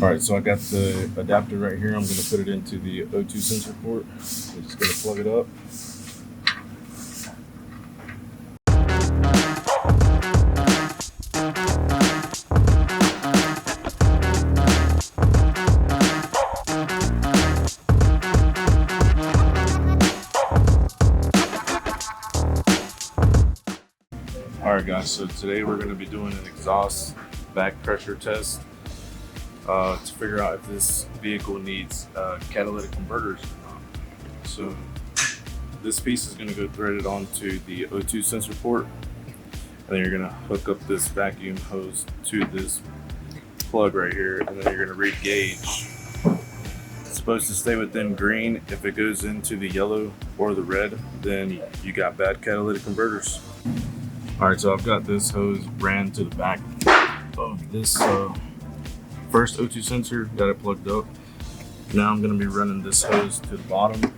All right, so I got the adapter right here. I'm gonna put it into the O2 sensor port. I'm just gonna plug it up. All right, guys, so today we're gonna be doing an exhaust back pressure test to figure out if this vehicle needs catalytic converters or not. So this piece is going to go threaded onto the O2 sensor port, and then you're going to hook up this vacuum hose to this plug right here, and then you're going to read gauge. It's supposed to stay within green. If it goes into the yellow or the red, then you got bad catalytic converters. All right, so I've got this hose ran to the back of this first O2 sensor, got it plugged up. Now I'm going to be running this hose to the bottom,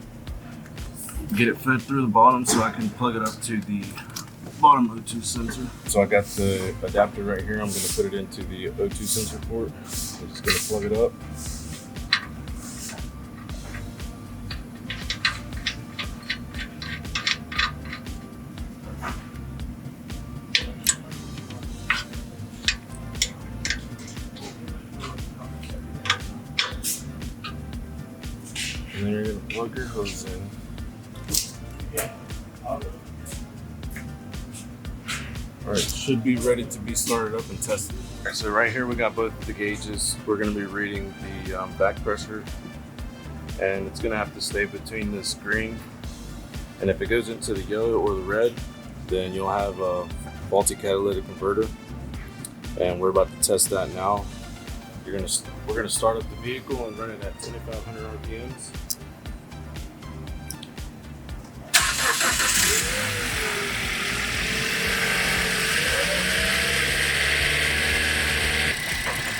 get it fed through the bottom so I can plug it up to the bottom O2 sensor. So I got the adapter right here. I'm going to put it into the O2 sensor port. I'm just going to plug it up. And then you're going to plug your hose in. Alright, should be ready to be started up and tested. So right here we got both the gauges. We're going to be reading the back pressure, and it's going to have to stay between this green. And if it goes into the yellow or the red, then you'll have a faulty catalytic converter. And we're about to test that now. We're going to start up the vehicle and run it at 2,500 RPMs.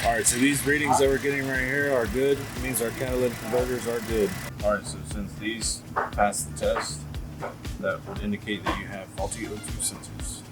All right, so these readings that we're getting right here are good. It means our catalytic converters are good. All right, so since these pass the test, that would indicate that you have faulty O2 sensors.